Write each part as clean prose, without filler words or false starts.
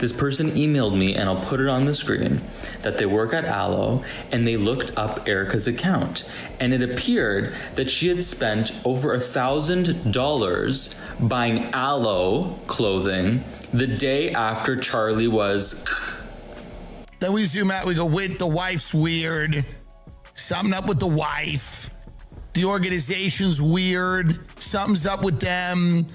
This person emailed me, and I'll put it on the screen, that they work at Aloe, and they looked up Erika's account. And it appeared that she had spent over $1,000 buying Aloe clothing the day after Charlie was... Then we zoom out, we go, wait, the wife's weird. Something up with the wife. The organization's weird. Something's up with them.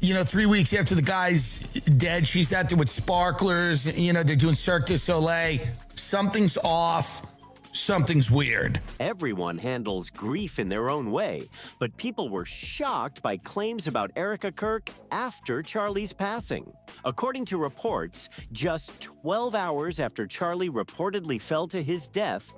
3 weeks after the guy's dead, she's out there with sparklers. They're doing Cirque du Soleil. Something's off. Something's weird. Everyone handles grief in their own way, but people were shocked by claims about Erika Kirk after Charlie's passing. According to reports, just 12 hours after Charlie reportedly fell to his death,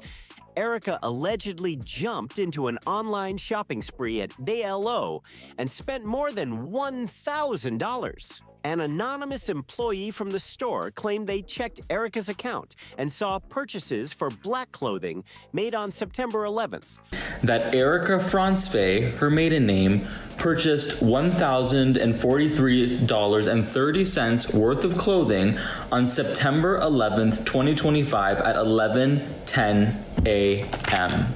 Erika allegedly jumped into an online shopping spree at DLO and spent more than $1,000. An anonymous employee from the store claimed they checked Erika's account and saw purchases for black clothing made on September 11th. That Erika Francfe, her maiden name, purchased $1,043.30 worth of clothing on September 11th, 2025 at 11:10 a.m.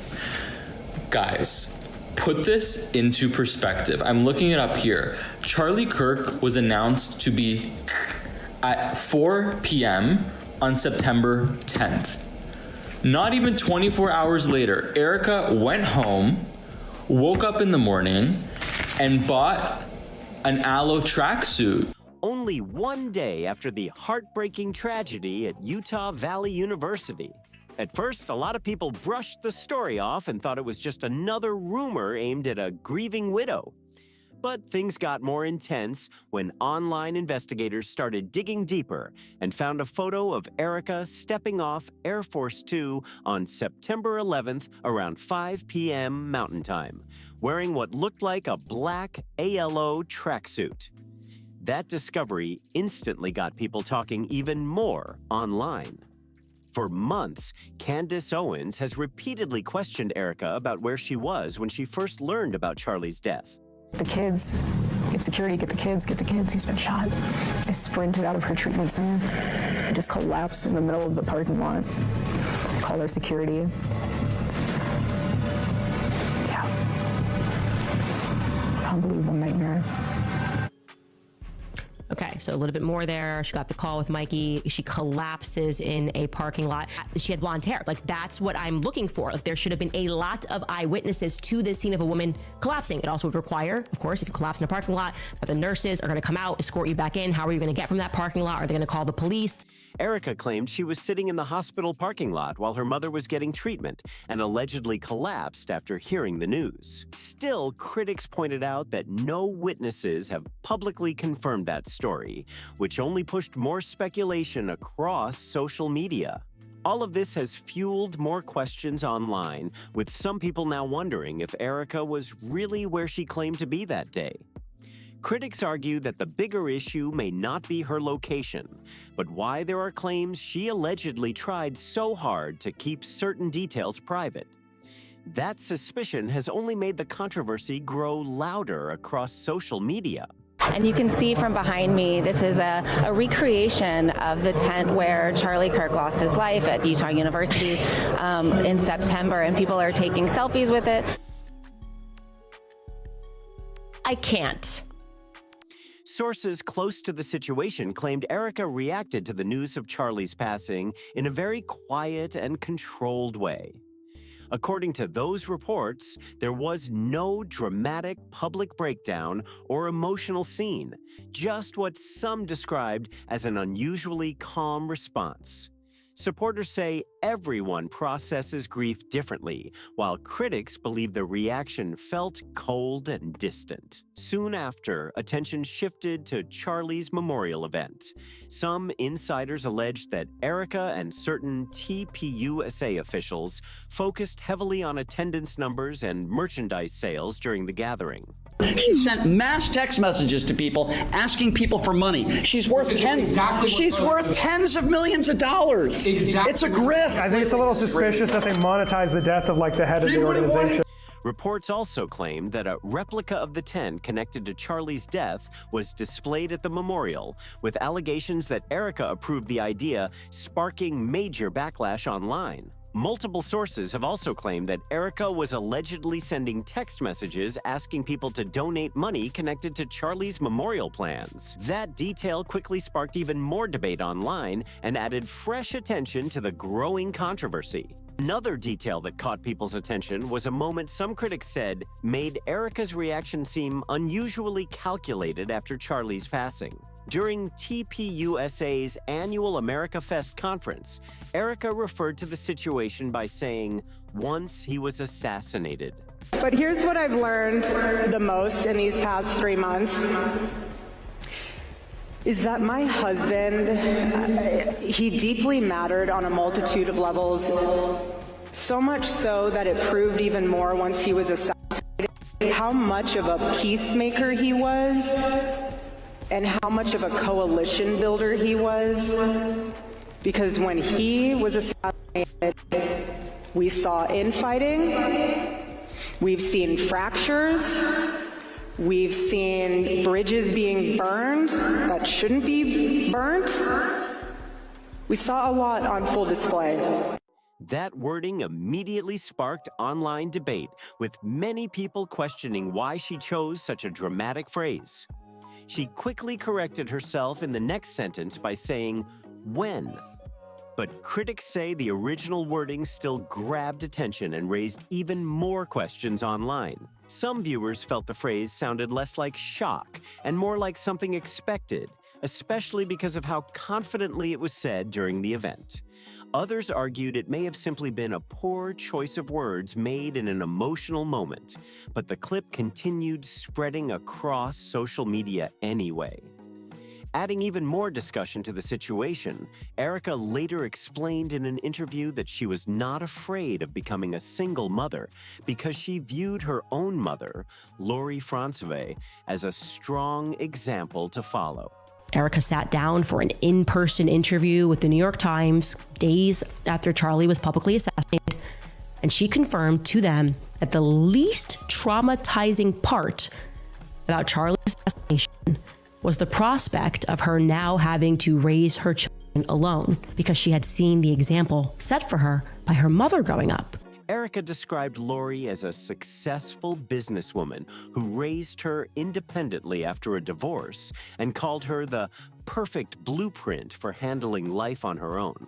Guys, put this into perspective. I'm looking it up here. Charlie Kirk was announced to be at 4 p.m. on September 10th. Not even 24 hours later, Erika went home, woke up in the morning, and bought an Aloe tracksuit. Only one day after the heartbreaking tragedy at Utah Valley University. At first, a lot of people brushed the story off and thought it was just another rumor aimed at a grieving widow. But things got more intense when online investigators started digging deeper and found a photo of Erika stepping off Air Force Two on September 11th around 5 p.m. Mountain Time, wearing what looked like a black ALO tracksuit. That discovery instantly got people talking even more online. For months, Candace Owens has repeatedly questioned Erika about where she was when she first learned about Charlie's death. The kids, get security, get the kids, he's been shot. I sprinted out of her treatment center. I just collapsed in the middle of the parking lot. Called our security. Yeah. Unbelievable nightmare. Okay, so a little bit more there. She got the call with Mikey. She collapses in a parking lot. She had blonde hair. Like, that's what I'm looking for. Like, there should have been a lot of eyewitnesses to this scene of a woman collapsing. It also would require, of course, if you collapse in a parking lot, that the nurses are going to come out, escort you back in. How are you going to get from that parking lot? Are they going to call the police? Erika claimed she was sitting in the hospital parking lot while her mother was getting treatment and allegedly collapsed after hearing the news. Still, critics pointed out that no witnesses have publicly confirmed that story, which only pushed more speculation across social media. All of this has fueled more questions online, with some people now wondering if Erika was really where she claimed to be that day. Critics argue that the bigger issue may not be her location, but why there are claims she allegedly tried so hard to keep certain details private. That suspicion has only made the controversy grow louder across social media. And you can see from behind me, this is a recreation of the tent where Charlie Kirk lost his life at Utah University in September, and people are taking selfies with it. I can't. Sources close to the situation claimed Erika reacted to the news of Charlie's passing in a very quiet and controlled way. According to those reports, there was no dramatic public breakdown or emotional scene, just what some described as an unusually calm response. Supporters say everyone processes grief differently, while critics believe the reaction felt cold and distant. Soon after, attention shifted to Charlie's memorial event. Some insiders alleged that Erika and certain TPUSA officials focused heavily on attendance numbers and merchandise sales during the gathering. She sent mass text messages to people asking people for money. She's worth tens of millions of dollars. Exactly. It's a grift. I think it's a little suspicious that they monetize the death of like the head of the organization. Reports also claimed that a replica of the tent connected to Charlie's death was displayed at the memorial, with allegations that Erika approved the idea, sparking major backlash online. Multiple sources have also claimed that Erika was allegedly sending text messages asking people to donate money connected to Charlie's memorial plans. That detail quickly sparked even more debate online and added fresh attention to the growing controversy. Another detail that caught people's attention was a moment some critics said made Erika's reaction seem unusually calculated after Charlie's passing. During TPUSA's annual America Fest conference, Erika referred to the situation by saying, "Once he was assassinated." But here's what I've learned the most in these past 3 months, is that my husband, he deeply mattered on a multitude of levels, so much so that it proved even more once he was assassinated how much of a peacemaker he was and how much of a coalition builder he was. Because when he was assassinated, we saw infighting, we've seen fractures, we've seen bridges being burned that shouldn't be burnt. We saw a lot on full display. That wording immediately sparked online debate, with many people questioning why she chose such a dramatic phrase. She quickly corrected herself in the next sentence by saying, "when." But critics say the original wording still grabbed attention and raised even more questions online. Some viewers felt the phrase sounded less like shock and more like something expected, especially because of how confidently it was said during the event. Others argued it may have simply been a poor choice of words made in an emotional moment, but the clip continued spreading across social media anyway. Adding even more discussion to the situation, Erika later explained in an interview that she was not afraid of becoming a single mother because she viewed her own mother, Lori Francois, as a strong example to follow. Erika sat down for an in-person interview with the New York Times days after Charlie was publicly assassinated, and she confirmed to them that the least traumatizing part about Charlie's assassination was the prospect of her now having to raise her children alone because she had seen the example set for her by her mother growing up. Erika described Lori as a successful businesswoman who raised her independently after a divorce and called her the perfect blueprint for handling life on her own.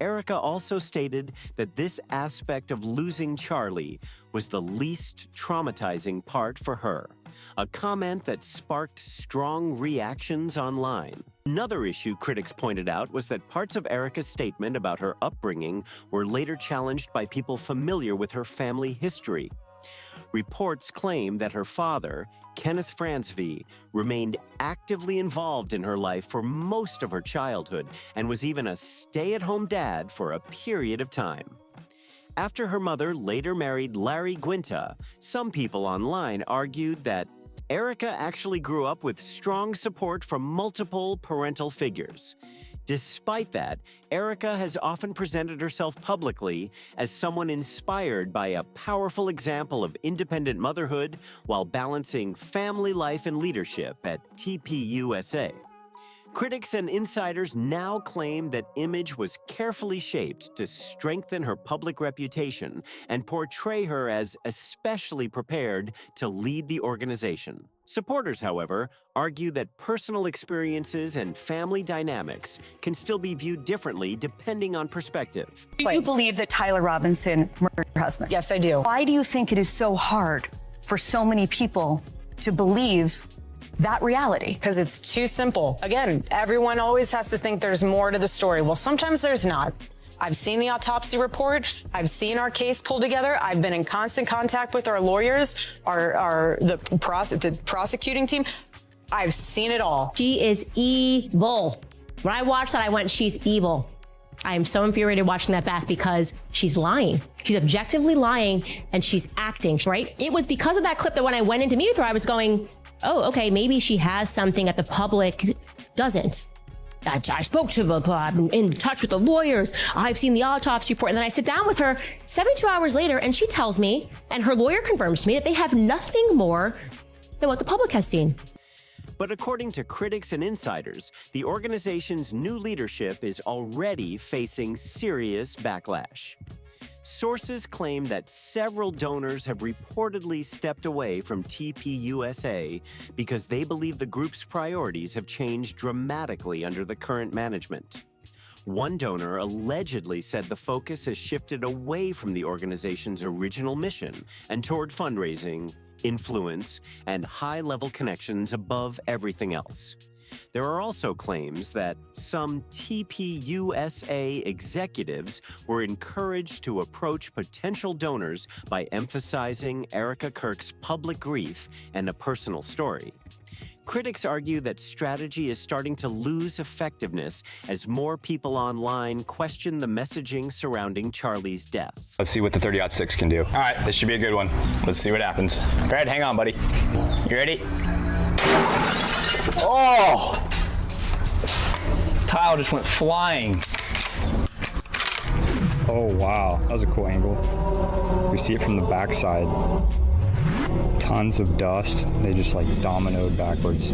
Erika also stated that this aspect of losing Charlie was the least traumatizing part for her, a comment that sparked strong reactions online. Another issue critics pointed out was that parts of Erika's statement about her upbringing were later challenged by people familiar with her family history. Reports claim that her father, Kenneth Francois, remained actively involved in her life for most of her childhood and was even a stay-at-home dad for a period of time. After her mother later married Larry Guinta, some people online argued that Erika actually grew up with strong support from multiple parental figures. Despite that, Erika has often presented herself publicly as someone inspired by a powerful example of independent motherhood while balancing family life and leadership at TPUSA. Critics and insiders now claim that image was carefully shaped to strengthen her public reputation and portray her as especially prepared to lead the organization. Supporters, however, argue that personal experiences and family dynamics can still be viewed differently depending on perspective. Do you believe that Tyler Robinson murdered her husband? Yes, I do. Why do you think it is so hard for so many people to believe that reality? Because it's too simple. Again, everyone always has to think there's more to the story. Well, sometimes there's not. I've seen the autopsy report. I've seen our case pulled together. I've been in constant contact with our lawyers, the prosecuting team. I've seen it all. She is evil. When I watched that, I went, she's evil. I am so infuriated watching that back because she's lying. She's objectively lying and she's acting, right? It was because of that clip that when I went into meet with her, I was going, oh, okay, maybe she has something that the public doesn't. I spoke to I'm in touch with the lawyers. I've seen the autopsy report. And then I sit down with her 72 hours later, and she tells me, and her lawyer confirms to me, that they have nothing more than what the public has seen. But according to critics and insiders, the organization's new leadership is already facing serious backlash. Sources claim that several donors have reportedly stepped away from TPUSA because they believe the group's priorities have changed dramatically under the current management. One donor allegedly said the focus has shifted away from the organization's original mission and toward fundraising, influence, and high-level connections above everything else. There are also claims that some TPUSA executives were encouraged to approach potential donors by emphasizing Erika Kirk's public grief and a personal story. Critics argue that strategy is starting to lose effectiveness as more people online question the messaging surrounding Charlie's death. Let's see what the 30-06 can do. All right, this should be a good one. Let's see what happens. Fred, hang on, buddy. You ready? Oh! Tile just went flying. Oh, wow. That was a cool angle. We see it from the backside. Tons of dust. They just like dominoed backwards.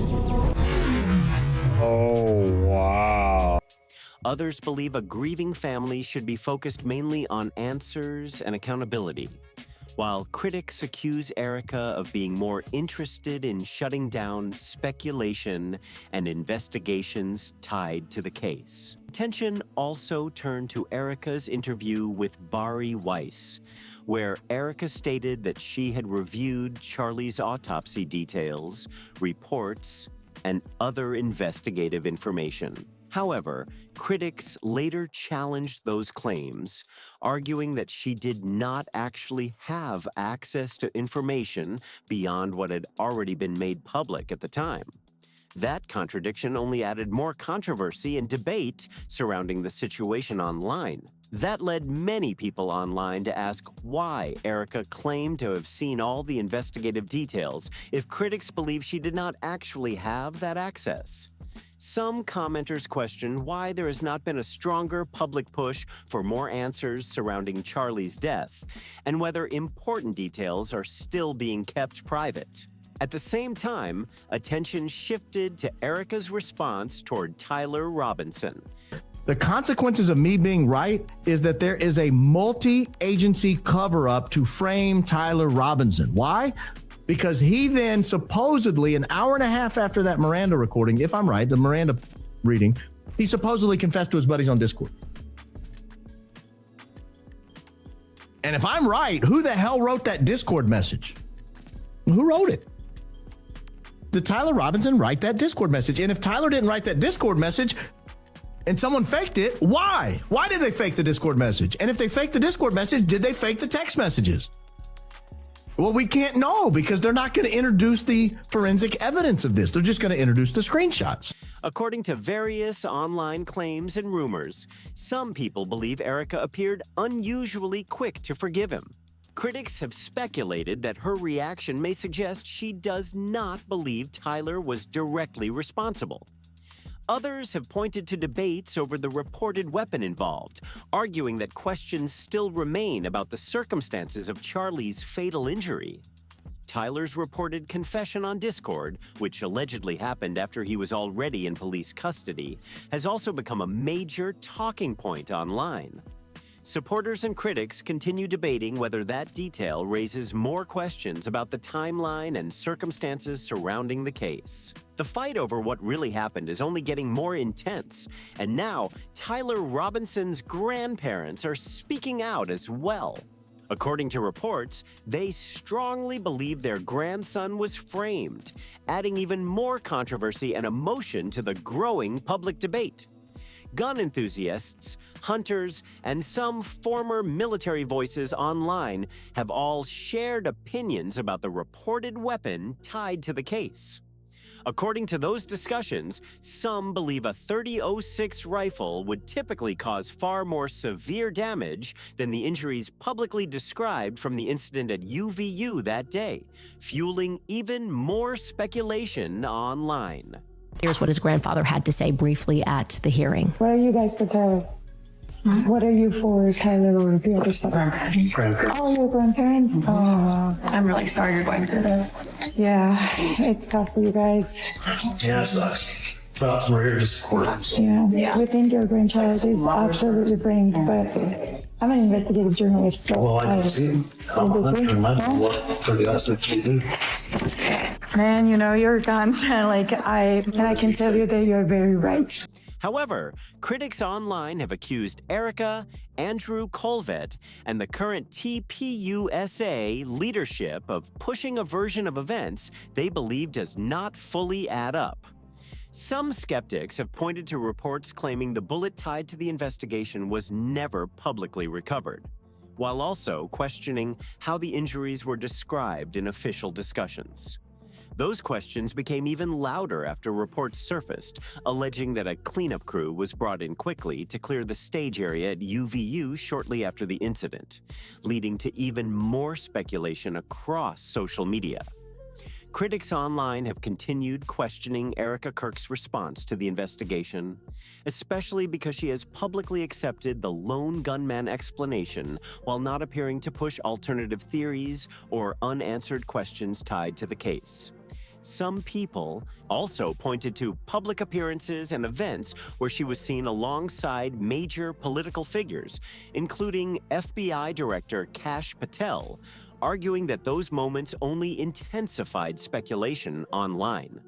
Oh, wow. Others believe a grieving family should be focused mainly on answers and accountability, while critics accuse Erika of being more interested in shutting down speculation and investigations tied to the case. Attention also turned to Erika's interview with Bari Weiss, where Erika stated that she had reviewed Charlie's autopsy details, reports, and other investigative information. However, critics later challenged those claims, arguing that she did not actually have access to information beyond what had already been made public at the time. That contradiction only added more controversy and debate surrounding the situation online. That led many people online to ask why Erika claimed to have seen all the investigative details if critics believe she did not actually have that access. Some commenters question why there has not been a stronger public push for more answers surrounding Charlie's death, and whether important details are still being kept private. At the same time, attention shifted to Erika's response toward Tyler Robinson. The consequences of me being right is that there is a multi-agency cover-up to frame Tyler Robinson. Why? Because he then supposedly, an hour and a half after that Miranda recording, if I'm right, the Miranda reading, he supposedly confessed to his buddies on Discord. And if I'm right, who the hell wrote that Discord message? Who wrote it? Did Tyler Robinson write that Discord message? And if Tyler didn't write that Discord message and someone faked it, why? Why did they fake the Discord message? And if they faked the Discord message, did they fake the text messages? Well, we can't know because they're not going to introduce the forensic evidence of this. They're just going to introduce the screenshots. According to various online claims and rumors, some people believe Erika appeared unusually quick to forgive him. Critics have speculated that her reaction may suggest she does not believe Tyler was directly responsible. Others have pointed to debates over the reported weapon involved, arguing that questions still remain about the circumstances of Charlie's fatal injury. Tyler's reported confession on Discord, which allegedly happened after he was already in police custody, has also become a major talking point online. Supporters and critics continue debating whether that detail raises more questions about the timeline and circumstances surrounding the case. The fight over what really happened is only getting more intense, and now Tyler Robinson's grandparents are speaking out as well. According to reports, they strongly believe their grandson was framed, adding even more controversy and emotion to the growing public debate. Gun enthusiasts, hunters, and some former military voices online have all shared opinions about the reported weapon tied to the case. According to those discussions, some believe a .30-06 rifle would typically cause far more severe damage than the injuries publicly described from the incident at UVU that day, fueling even more speculation online. Here's what his grandfather had to say briefly at the hearing. What are you guys for Tyler? What are you for Tyler or the other side? Grandparents. Oh, your grandparents? Oh, I'm really sorry you're going through this. Yeah, it's tough for you guys. Yeah, it sucks. Well, we're here to support them. Yeah, we think your grandchild is absolutely brain, but I'm an investigative journalist, so well, I see. I'm what for the us that you do. Man, you know, you're constant. Like, I can tell you that you're very right. However, critics online have accused Erika, Andrew Colvett, and the current TPUSA leadership of pushing a version of events they believe does not fully add up. Some skeptics have pointed to reports claiming the bullet tied to the investigation was never publicly recovered, while also questioning how the injuries were described in official discussions. Those questions became even louder after reports surfaced, alleging that a cleanup crew was brought in quickly to clear the stage area at UVU shortly after the incident, leading to even more speculation across social media. Critics online have continued questioning Erika Kirk's response to the investigation, especially because she has publicly accepted the lone gunman explanation while not appearing to push alternative theories or unanswered questions tied to the case. Some people also pointed to public appearances and events where she was seen alongside major political figures, including FBI Director Kash Patel, arguing that those moments only intensified speculation online.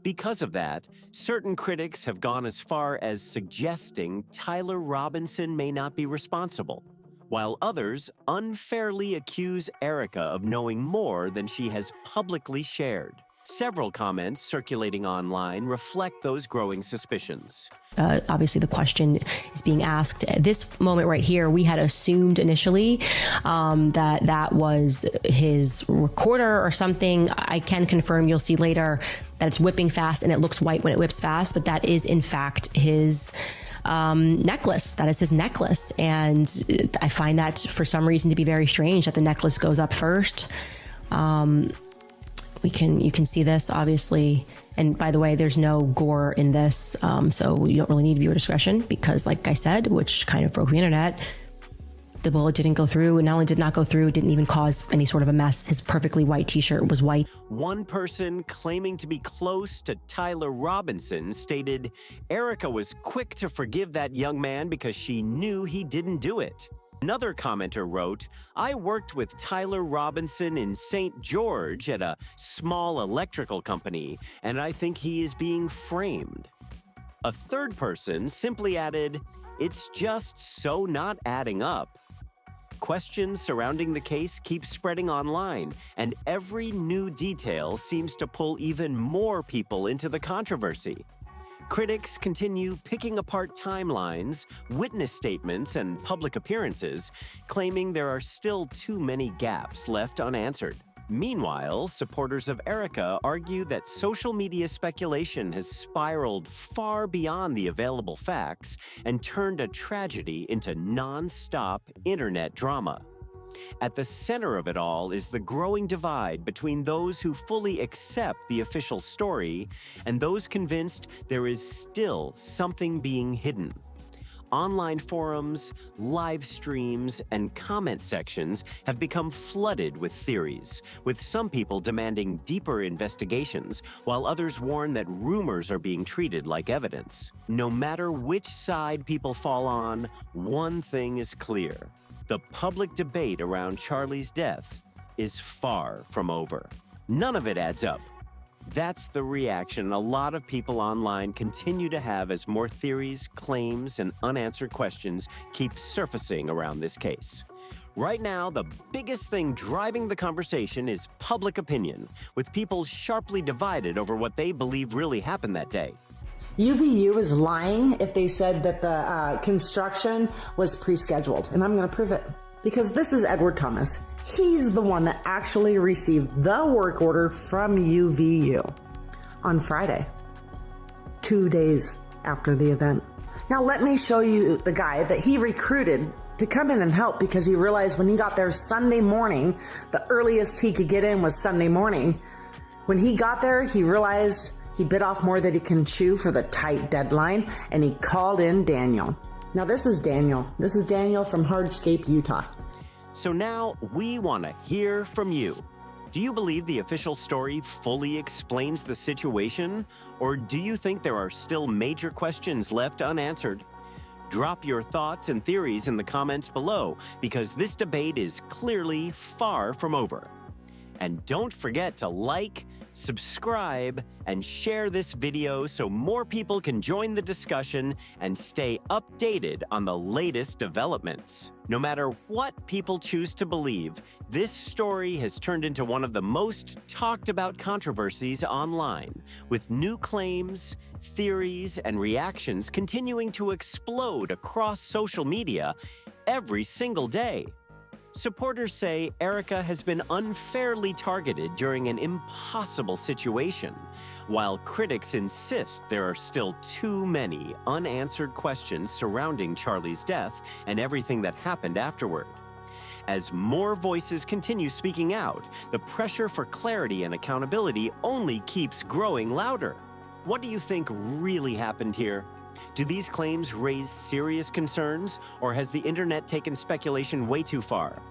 Because of that, certain critics have gone as far as suggesting Tyler Robinson may not be responsible, while others unfairly accuse Erika of knowing more than she has publicly shared. Several comments circulating online reflect those growing suspicions. Obviously, the question is being asked at this moment right here. We had assumed initially that was his recorder or something. I can confirm, you'll see later, that it's whipping fast and it looks white when it whips fast, but that is in fact his necklace. That is his necklace. And I find that for some reason to be very strange that the necklace goes up first. You can see this obviously, and by the way, there's no gore in this, so you don't really need viewer discretion because, like I said, which kind of broke the internet, the bullet didn't go through, and not only did not go through, it didn't even cause any sort of a mess. His perfectly white t-shirt was white. One person claiming to be close to Tyler Robinson stated Erika was quick to forgive that young man because she knew he didn't do it. Another commenter wrote, I worked with Tyler Robinson in St. George at a small electrical company, and I think he is being framed. A third person simply added, it's just so not adding up. Questions surrounding the case keep spreading online, and every new detail seems to pull even more people into the controversy. Critics continue picking apart timelines, witness statements, and public appearances, claiming there are still too many gaps left unanswered. Meanwhile, supporters of Erika argue that social media speculation has spiraled far beyond the available facts and turned a tragedy into non-stop internet drama. At the center of it all is the growing divide between those who fully accept the official story and those convinced there is still something being hidden. Online forums, live streams, and comment sections have become flooded with theories, with some people demanding deeper investigations, while others warn that rumors are being treated like evidence. No matter which side people fall on, one thing is clear. The public debate around Charlie's death is far from over. None of it adds up. That's the reaction a lot of people online continue to have as more theories, claims, and unanswered questions keep surfacing around this case. Right now, the biggest thing driving the conversation is public opinion, with people sharply divided over what they believe really happened that day. UVU is lying if they said that the construction was pre-scheduled, and I'm going to prove it. Because this is Edward Thomas. He's the one that actually received the work order from UVU on Friday, 2 days after the event. Now let me show you the guy that he recruited to come in and help, because he realized when he got there Sunday morning, the earliest he could get in was Sunday morning. When he got there, he realized He bit off more than he can chew for the tight deadline, and he called in Daniel. Now this is Daniel. This is Daniel from Hardscape, Utah. So now we want to hear from you. Do you believe the official story fully explains the situation? Or do you think there are still major questions left unanswered? Drop your thoughts and theories in the comments below, because this debate is clearly far from over. And don't forget to like, subscribe, and share this video so more people can join the discussion and stay updated on the latest developments. No matter what people choose to believe, this story has turned into one of the most talked about controversies online, with new claims, theories, and reactions continuing to explode across social media every single day. Supporters say Erika has been unfairly targeted during an impossible situation, while critics insist there are still too many unanswered questions surrounding Charlie's death and everything that happened afterward. As more voices continue speaking out, the pressure for clarity and accountability only keeps growing louder. What do you think really happened here? Do these claims raise serious concerns, or has the internet taken speculation way too far?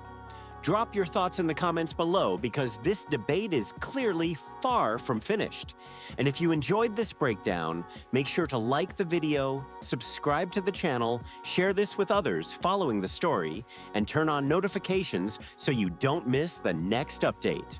Drop your thoughts in the comments below, because this debate is clearly far from finished. And if you enjoyed this breakdown, make sure to like the video, subscribe to the channel, share this with others following the story, and turn on notifications so you don't miss the next update.